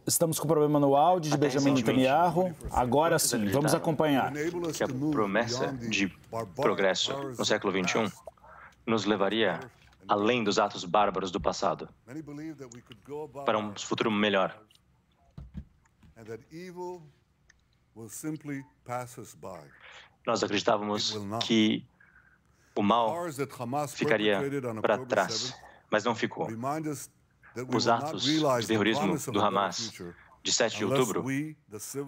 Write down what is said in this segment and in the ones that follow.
Estamos com problema no áudio de Benjamin Netanyahu. Agora sim, vamos acompanhar. Que a promessa de progresso no século XXI nos levaria além dos atos bárbaros do passado, para um futuro melhor. Nós acreditávamos que o mal ficaria para trás, mas não ficou. Os atos de terrorismo do Hamas de 7 de outubro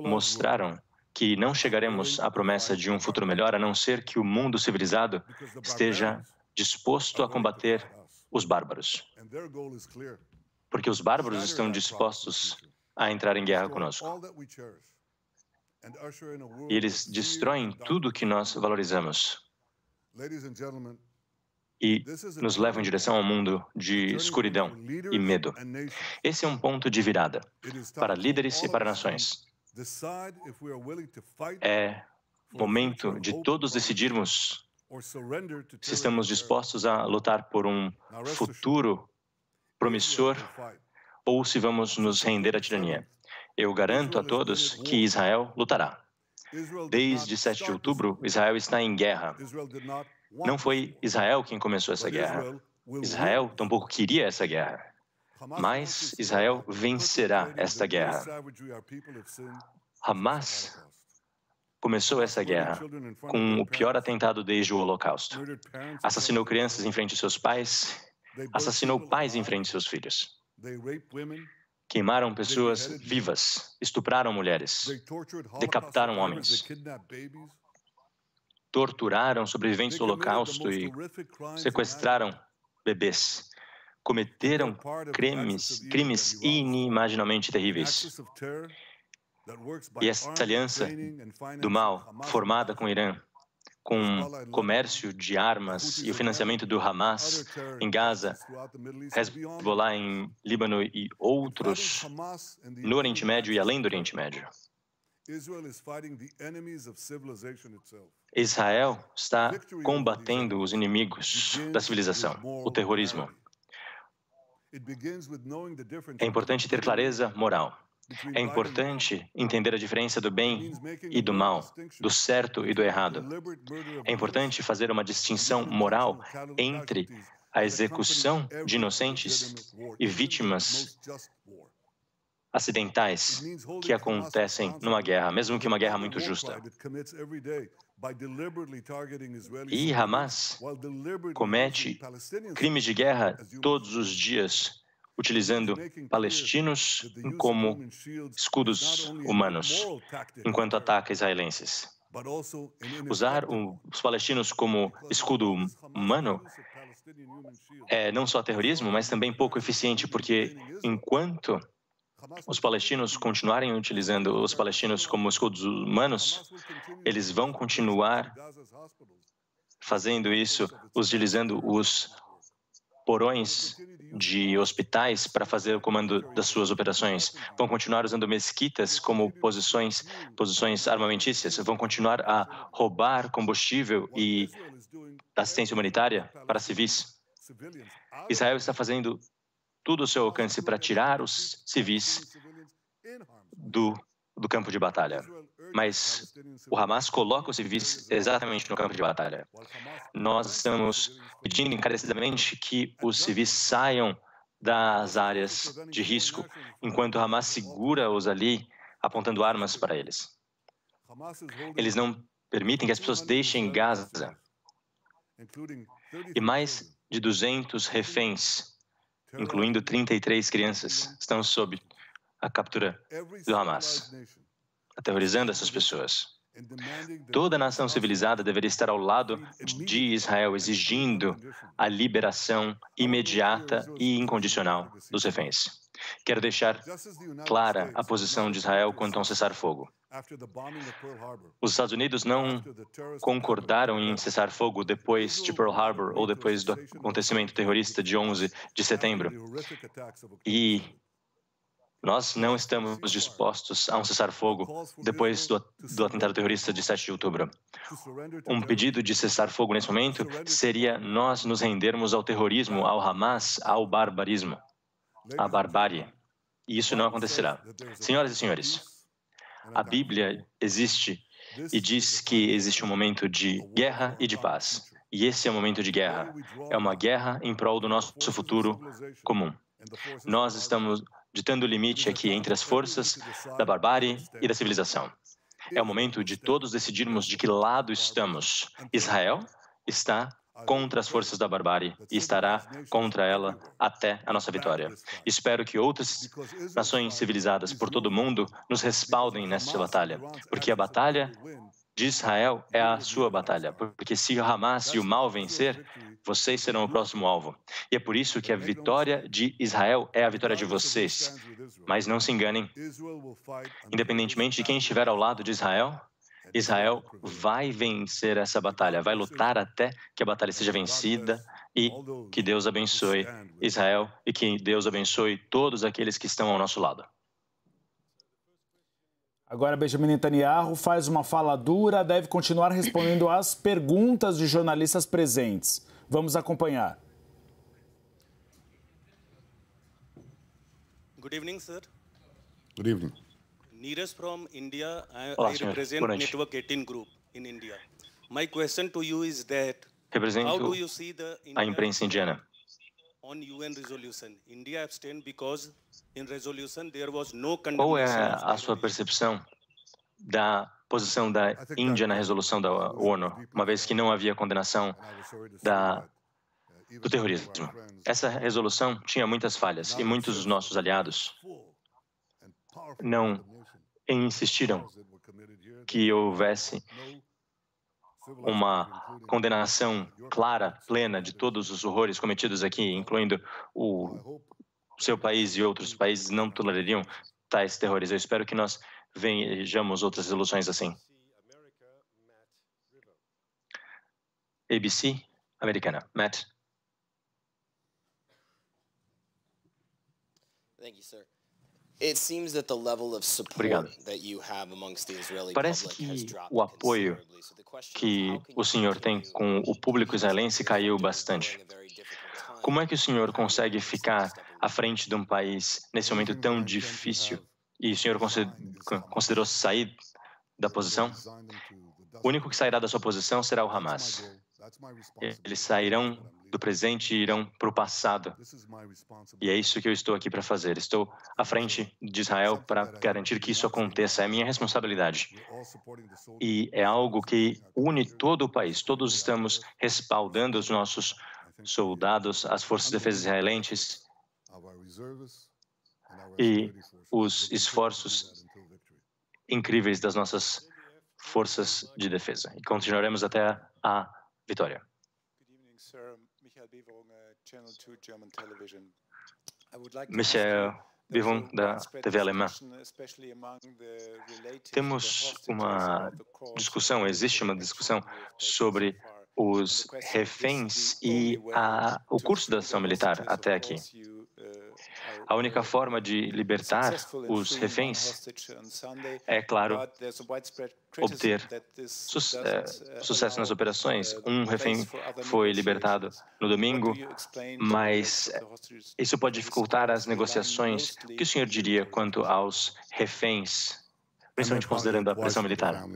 mostraram que não chegaremos à promessa de um futuro melhor a não ser que o mundo civilizado esteja disposto a combater os bárbaros. Porque os bárbaros estão dispostos a entrar em guerra conosco. E eles destroem tudo que nós valorizamos e nos levam em direção a um mundo de escuridão e medo. Esse é um ponto de virada para líderes e para nações. É momento de todos decidirmos se estamos dispostos a lutar por um futuro promissor ou se vamos nos render à tirania. Eu garanto a todos que Israel lutará. Desde 7 de outubro, Israel está em guerra. Não foi Israel quem começou essa guerra. Israel tampouco queria essa guerra. Mas Israel vencerá esta guerra. Hamas começou essa guerra com o pior atentado desde o Holocausto. Assassinou crianças em frente aos seus pais, assassinou pais em frente aos seus filhos. Queimaram pessoas vivas, estupraram mulheres, decapitaram homens, torturaram sobreviventes do Holocausto e sequestraram bebês. Cometeram crimes inimaginavelmente terríveis. E essa aliança do mal, formada com o Irã, com comércio de armas e o financiamento do Hamas em Gaza, Hezbollah em Líbano e outros no Oriente Médio e além do Oriente Médio. Israel está combatendo os inimigos da civilização, o terrorismo. É importante ter clareza moral. É importante entender a diferença do bem e do mal, do certo e do errado. É importante fazer uma distinção moral entre a execução de inocentes e vítimas acidentais que acontecem numa guerra, mesmo que uma guerra muito justa. E Hamas comete crimes de guerra todos os dias, utilizando palestinos como escudos humanos, enquanto ataca israelenses. Usar os palestinos como escudo humano é não só terrorismo, mas também pouco eficiente, porque enquanto os palestinos continuarem utilizando os palestinos como escudos humanos, eles vão continuar fazendo isso, utilizando os porões de hospitais para fazer o comando das suas operações. Vão continuar usando mesquitas como posições armamentícias. Vão continuar a roubar combustível e assistência humanitária para civis. Israel está fazendo tudo ao seu alcance para tirar os civis do campo de batalha. Mas o Hamas coloca os civis exatamente no campo de batalha. Nós estamos pedindo encarecidamente que os civis saiam das áreas de risco, enquanto o Hamas segura-os ali, apontando armas para eles. Eles não permitem que as pessoas deixem Gaza. E mais de 200 reféns, incluindo 33 crianças, estão sob a captura do Hamas, aterrorizando essas pessoas. Toda nação civilizada deveria estar ao lado de Israel, exigindo a liberação imediata e incondicional dos reféns. Quero deixar clara a posição de Israel quanto a um cessar-fogo. Os Estados Unidos não concordaram em cessar fogo depois de Pearl Harbor ou depois do acontecimento terrorista de 11 de setembro. E nós não estamos dispostos a um cessar-fogo depois do atentado terrorista de 7 de outubro. Um pedido de cessar-fogo nesse momento seria nós nos rendermos ao terrorismo, ao Hamas, ao barbarismo, à barbárie. E isso não acontecerá. Senhoras e senhores, a Bíblia existe e diz que existe um momento de guerra e de paz. E esse é o momento de guerra. É uma guerra em prol do nosso futuro comum. Nós estamos ditando o limite aqui entre as forças da barbárie e da civilização. É o momento de todos decidirmos de que lado estamos. Israel está contra as forças da barbárie e estará contra ela até a nossa vitória. Espero que outras nações civilizadas por todo o mundo nos respaldem nessa batalha, porque a batalha de Israel é a sua batalha, porque se o Hamas e o mal vencer, vocês serão o próximo alvo. E é por isso que a vitória de Israel é a vitória de vocês. Mas não se enganem, independentemente de quem estiver ao lado de Israel, Israel vai vencer essa batalha, vai lutar até que a batalha seja vencida e que Deus abençoe Israel e que Deus abençoe todos aqueles que estão ao nosso lado. Agora, Benjamin Netanyahu faz uma fala dura, deve continuar respondendo às perguntas de jornalistas presentes. Vamos acompanhar. Good evening, sir. Good evening. Neeraj from India. Olá, I senhor. represent Boa noite. Network 18 Group in India. My question to you is that how Represento do you see the a imprensa indiana. on UN resolution? India abstained because in resolution there was no Qual é condemnation. a sua percepção da posição da Índia na resolução da ONU, uma vez que não havia condenação do terrorismo? Essa resolução tinha muitas falhas e muitos dos nossos aliados não insistiram que houvesse uma condenação clara, plena de todos os horrores cometidos aqui, incluindo o seu país e outros países não tolerariam tais terrores. Eu espero que nós vejamos outras resoluções assim. ABC, americana. Matt. Thank you, sir. It seems that the level of support Obrigado. that you have amongst the Israeli Parece public has que dropped o apoio considerably. So the question is, que how can o you senhor tem com o público israelense caiu bastante. during a very difficult time? Como é que o senhor consegue ficar à frente de um país nesse momento tão difícil? E o senhor considerou sair da posição? O único que sairá da sua posição será o Hamas. Eles sairão do presente e irão para o passado. E é isso que eu estou aqui para fazer. Estou à frente de Israel para garantir que isso aconteça. É minha responsabilidade. E é algo que une todo o país. Todos estamos respaldando os nossos soldados, as forças de defesa israelenses e os esforços incríveis das nossas forças de defesa. E continuaremos até a vitória. Michael Bivon, da TV alemã. Temos uma discussão, existe uma discussão sobre os reféns e o curso da ação militar até aqui. A única forma de libertar os reféns é, claro, obter sucesso nas operações. Um refém foi libertado no domingo, mas isso pode dificultar as negociações. O que o senhor diria quanto aos reféns, principalmente considerando a pressão militar?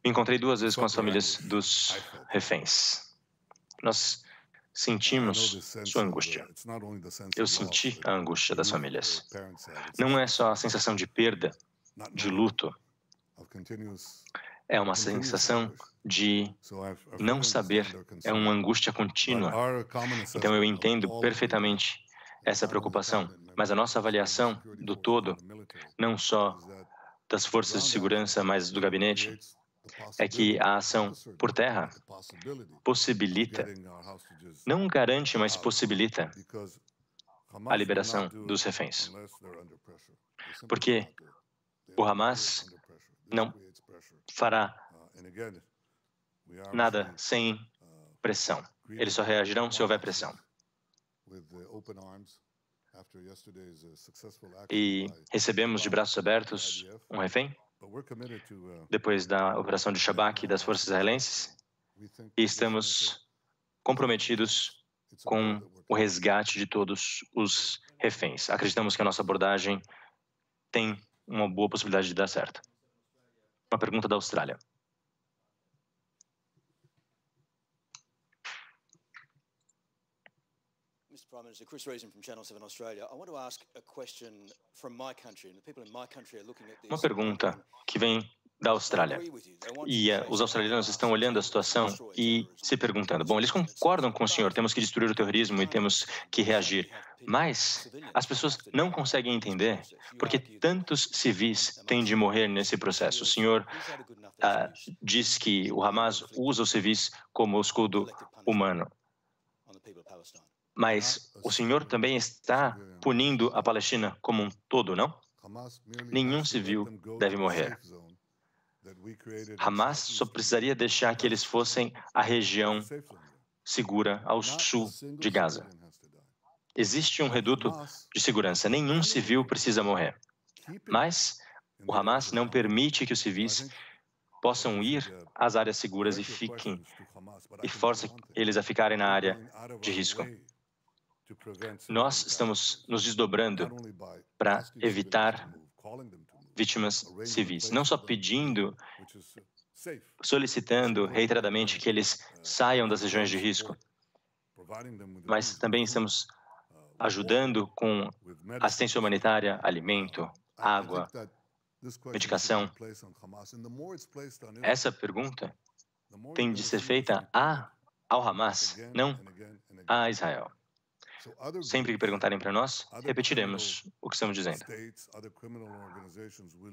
Me encontrei 2 vezes com as famílias dos reféns. Nós sentimos sua angústia. Eu senti a angústia das famílias. Não é só a sensação de perda, de luto. É uma sensação de não saber. É uma angústia contínua. Então eu entendo perfeitamente essa preocupação. Mas a nossa avaliação do todo, não só das forças de segurança, mas do gabinete, é que a ação por terra possibilita, não garante, mas possibilita a liberação dos reféns. Porque o Hamas não fará nada sem pressão. Eles só reagirão se houver pressão. E recebemos de braços abertos um refém, depois da operação de Shabak e das forças israelenses, e estamos comprometidos com o resgate de todos os reféns. Acreditamos que a nossa abordagem tem uma boa possibilidade de dar certo. Uma pergunta da Austrália. Mr. Prime Minister, Chris Reason from Channel 7 Australia. I want to ask a question from my country, and the people in my country are looking at this. Uma pergunta que vem da Austrália. E os australianos estão olhando a situação e se perguntando, bom, eles concordam com o senhor, temos que destruir o terrorismo e temos que reagir. Mas as pessoas não conseguem entender porque tantos civis têm de morrer nesse processo. O senhor diz que o Hamas usa os civis como escudo humano. Mas o senhor também está punindo a Palestina como um todo, não? Nenhum civil deve morrer. Hamas só precisaria deixar que eles fossem a região segura ao sul de Gaza. Existe um reduto de segurança. Nenhum civil precisa morrer. Mas o Hamas não permite que os civis possam ir às áreas seguras e força eles a ficarem na área de risco. Nós estamos nos desdobrando para evitar vítimas civis, não só pedindo, solicitando reiteradamente que eles saiam das regiões de risco, mas também estamos ajudando com assistência humanitária, alimento, água, medicação. Essa pergunta tem de ser feita ao Hamas, não a Israel. Sempre que perguntarem para nós, repetiremos o que estamos dizendo.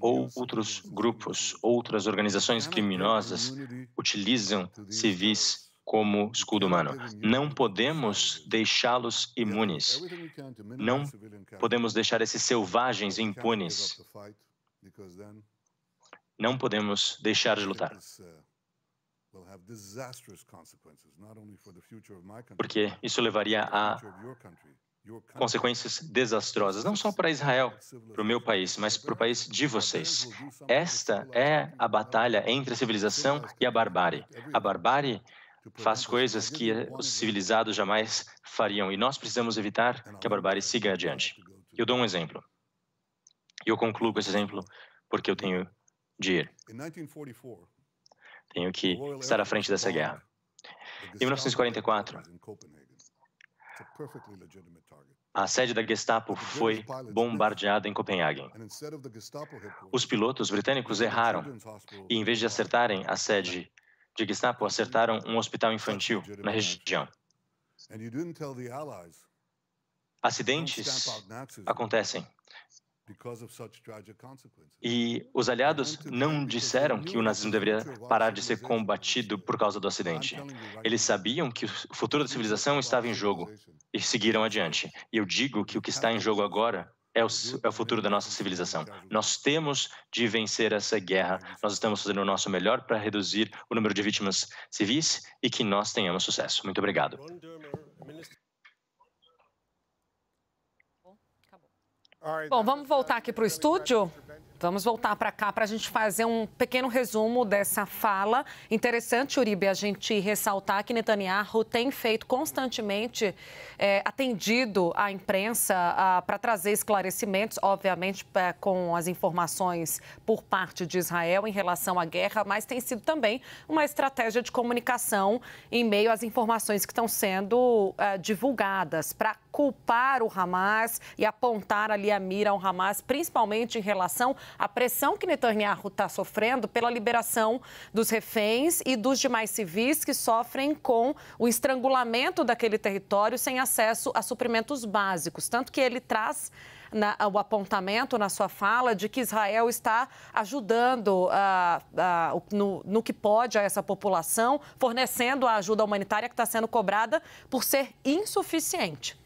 Ou outros grupos, outras organizações criminosas utilizam civis como escudo humano. Não podemos deixá-los imunes. Não podemos deixar esses selvagens impunes. Não podemos deixar de lutar. Porque isso levaria a consequências desastrosas, não só para Israel, para o meu país, mas para o país de vocês. Esta é a batalha entre a civilização e a barbárie. A barbárie faz coisas que os civilizados jamais fariam, e nós precisamos evitar que a barbárie siga adiante. Eu dou um exemplo. E eu concluo com esse exemplo porque eu tenho de ir. Tenho que estar à frente dessa guerra. Em 1944, a sede da Gestapo foi bombardeada em Copenhague. Os pilotos britânicos erraram e, em vez de acertarem a sede de Gestapo, acertaram um hospital infantil na região. Acidentes acontecem. E os aliados não disseram que o nazismo deveria parar de ser combatido por causa do acidente. Eles sabiam que o futuro da civilização estava em jogo e seguiram adiante. E eu digo que o que está em jogo agora é o futuro da nossa civilização. Nós temos de vencer essa guerra. Nós estamos fazendo o nosso melhor para reduzir o número de vítimas civis e que nós tenhamos sucesso. Muito obrigado. Bom, vamos voltar aqui para o estúdio? Vamos voltar para cá para a gente fazer um pequeno resumo dessa fala. Interessante, Uribe, a gente ressaltar que Netanyahu tem feito constantemente, atendido a imprensa para trazer esclarecimentos, obviamente com as informações por parte de Israel em relação à guerra, mas tem sido também uma estratégia de comunicação em meio às informações que estão sendo divulgadas para culpar o Hamas e apontar ali a mira ao Hamas, principalmente em relação à pressão que Netanyahu está sofrendo pela liberação dos reféns e dos demais civis que sofrem com o estrangulamento daquele território sem acesso a suprimentos básicos. Tanto que ele traz o apontamento na sua fala de que Israel está ajudando no que pode a essa população, fornecendo a ajuda humanitária que está sendo cobrada por ser insuficiente.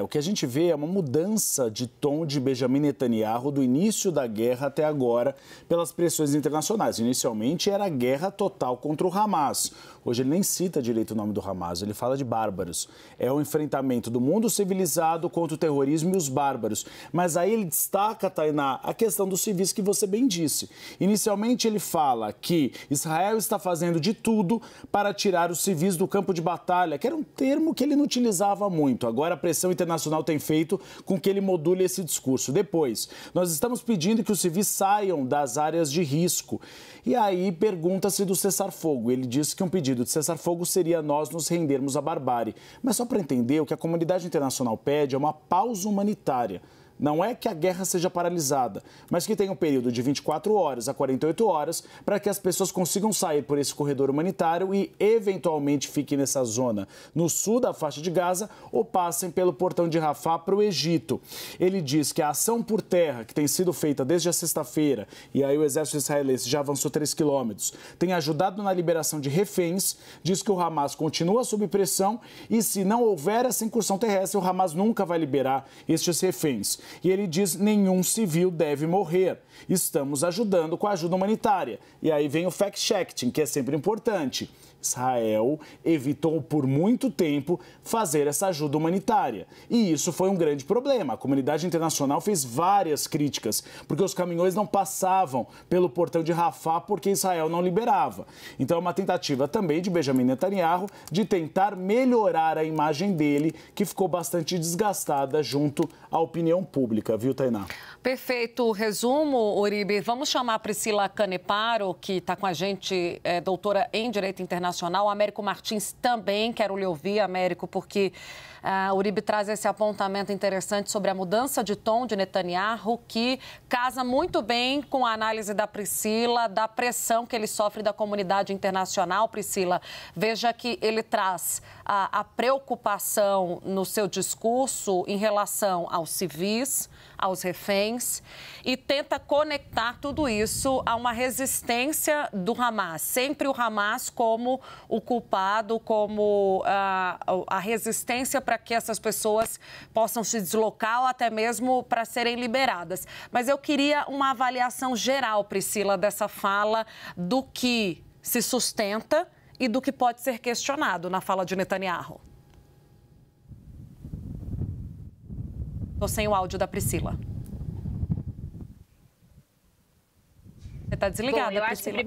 O que a gente vê é uma mudança de tom de Benjamin Netanyahu do início da guerra até agora pelas pressões internacionais. Inicialmente era guerra total contra o Hamas. Hoje ele nem cita direito o nome do Hamas, ele fala de bárbaros. É o enfrentamento do mundo civilizado contra o terrorismo e os bárbaros. Mas aí ele destaca, Tainá, a questão dos civis que você bem disse. Inicialmente ele fala que Israel está fazendo de tudo para tirar os civis do campo de batalha, que era um termo que ele não utilizava muito. Agora a pressão internacional tem feito com que ele module esse discurso. Depois, nós estamos pedindo que os civis saiam das áreas de risco. E aí pergunta-se do cessar-fogo. Ele disse que um pedido de cessar-fogo seria nós nos rendermos à barbárie. Mas só para entender, o que a comunidade internacional pede é uma pausa humanitária. Não é que a guerra seja paralisada, mas que tenha um período de 24 horas a 48 horas para que as pessoas consigam sair por esse corredor humanitário e, eventualmente, fiquem nessa zona no sul da faixa de Gaza ou passem pelo portão de Rafah para o Egito. Ele diz que a ação por terra, que tem sido feita desde a sexta-feira, e aí o exército israelense já avançou 3 quilômetros, tem ajudado na liberação de reféns, diz que o Hamas continua sob pressão e, se não houver essa incursão terrestre, o Hamas nunca vai liberar estes reféns. E ele diz que nenhum civil deve morrer. Estamos ajudando com a ajuda humanitária. E aí vem o fact-checking, que é sempre importante. Israel evitou por muito tempo fazer essa ajuda humanitária. E isso foi um grande problema. A comunidade internacional fez várias críticas, porque os caminhões não passavam pelo portão de Rafah porque Israel não liberava. Então é uma tentativa também de Benjamin Netanyahu de tentar melhorar a imagem dele, que ficou bastante desgastada junto à opinião pública, viu, Tainá? Perfeito resumo, Uribe. Vamos chamar a Priscila Caneparo, que está com a gente, doutora em Direito Internacional. Américo Martins também, quero lhe ouvir, Américo, porque Uribe traz esse apontamento interessante sobre a mudança de tom de Netanyahu, que casa muito bem com a análise da Priscila, da pressão que ele sofre da comunidade internacional. Priscila, veja que ele traz a preocupação no seu discurso em relação aos civis, aos reféns, e tenta conectar tudo isso a uma resistência do Hamas. Sempre o Hamas como o culpado, como a resistência para que essas pessoas possam se deslocar ou até mesmo para serem liberadas. Mas eu queria uma avaliação geral, Priscila, dessa fala, do que se sustenta e do que pode ser questionado na fala de Netanyahu. Estou sem o áudio da Priscila. Você está desligada, Bom, Priscila.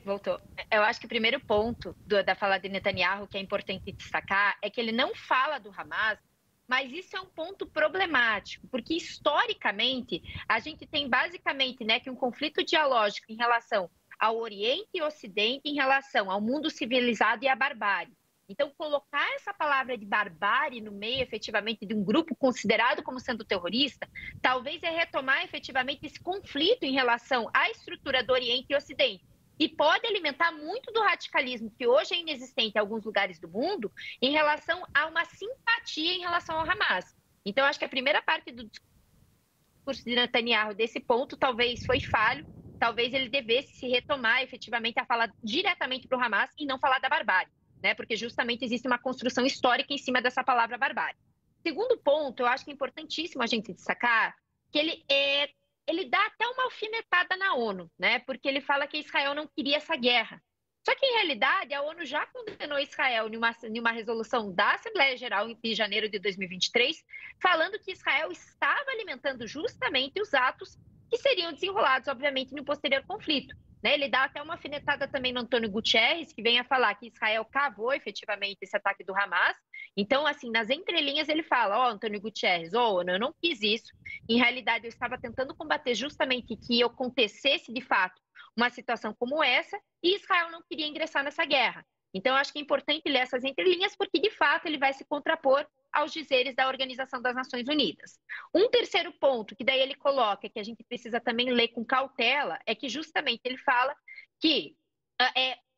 Voltou. Eu acho que o primeiro ponto da fala de Netanyahu, que é importante destacar, é que ele não fala do Hamas, mas isso é um ponto problemático, porque historicamente a gente tem basicamente, que um conflito dialógico em relação ao Oriente e Ocidente, em relação ao mundo civilizado e à barbárie. Então, colocar essa palavra de barbárie no meio, efetivamente, de um grupo considerado como sendo terrorista, talvez é retomar, efetivamente, esse conflito em relação à estrutura do Oriente e Ocidente. E pode alimentar muito do radicalismo que hoje é inexistente em alguns lugares do mundo em relação a uma simpatia em relação ao Hamas. Então, acho que a primeira parte do discurso de Netanyahu desse ponto talvez foi falho, talvez ele devesse se retomar, efetivamente, a falar diretamente para o Hamas e não falar da barbárie. Porque justamente existe uma construção histórica em cima dessa palavra barbárie. Segundo ponto, eu acho que é importantíssimo a gente destacar que ele dá até uma alfinetada na ONU, porque ele fala que Israel não queria essa guerra. Só que, em realidade, a ONU já condenou Israel em uma resolução da Assembleia Geral de janeiro de 2023, falando que Israel estava alimentando justamente os atos que seriam desenrolados, obviamente, no posterior conflito. Ele dá até uma alfinetada também no Antônio Guterres, que vem a falar que Israel cavou efetivamente esse ataque do Hamas. Então, assim, nas entrelinhas ele fala, Antônio Guterres, eu não quis isso. Em realidade, eu estava tentando combater justamente que acontecesse, de fato, uma situação como essa, e Israel não queria ingressar nessa guerra. Então, eu acho que é importante ler essas entrelinhas, porque, de fato, ele vai se contrapor aos dizeres da Organização das Nações Unidas. Um terceiro ponto, que daí ele coloca, que a gente precisa também ler com cautela, é que justamente ele fala que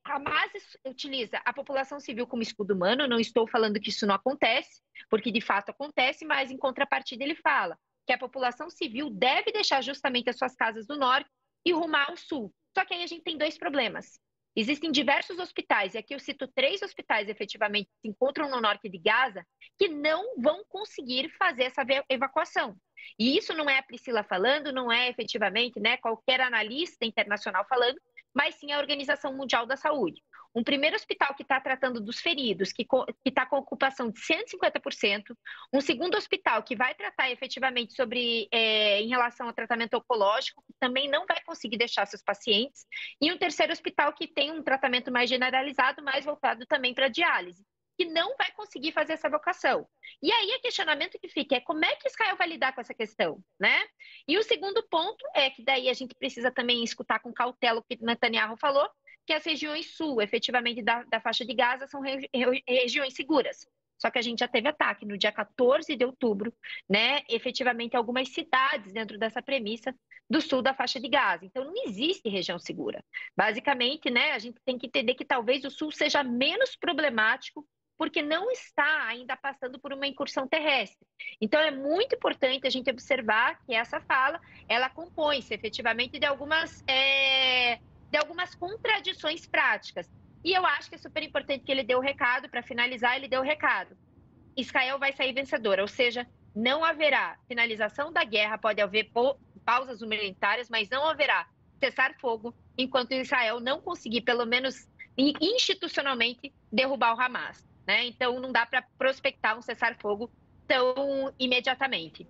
Hamas utiliza a população civil como escudo humano. Não estou falando que isso não acontece, porque de fato acontece, mas em contrapartida ele fala que a população civil deve deixar justamente as suas casas do norte e rumar ao sul. Só que aí a gente tem dois problemas. Existem diversos hospitais, e aqui eu cito 3 hospitais efetivamente que se encontram no norte de Gaza, que não vão conseguir fazer essa evacuação. E isso não é a Priscila falando, não é efetivamente qualquer analista internacional falando, mas sim a Organização Mundial da Saúde. um primeiro hospital que está tratando dos feridos, que está com ocupação de 150%, um segundo hospital que vai tratar efetivamente sobre em relação ao tratamento oncológico, que também não vai conseguir deixar seus pacientes, e um terceiro hospital que tem um tratamento mais generalizado, mais voltado também para diálise, que não vai conseguir fazer essa vocação. E aí o questionamento que fica é como é que Israel vai lidar com essa questão, né? E o segundo ponto é que daí a gente precisa também escutar com cautela o que Netanyahu falou, que as regiões sul, efetivamente, da faixa de Gaza são regiões seguras. Só que a gente já teve ataque no dia 14 de outubro, né? Efetivamente, algumas cidades dentro dessa premissa do sul da faixa de Gaza. Então, não existe região segura. Basicamente, né, a gente tem que entender que talvez o sul seja menos problemático porque não está ainda passando por uma incursão terrestre. Então, é muito importante a gente observar que essa fala, ela compõe-se efetivamente de algumas contradições práticas. E eu acho que é super importante que ele dê o recado, para finalizar, ele deu o recado. Israel vai sair vencedora, ou seja, não haverá finalização da guerra, pode haver pausas militares, mas não haverá cessar-fogo enquanto Israel não conseguir, pelo menos institucionalmente, derrubar o Hamas, né? Então, não dá para prospectar um cessar-fogo tão imediatamente.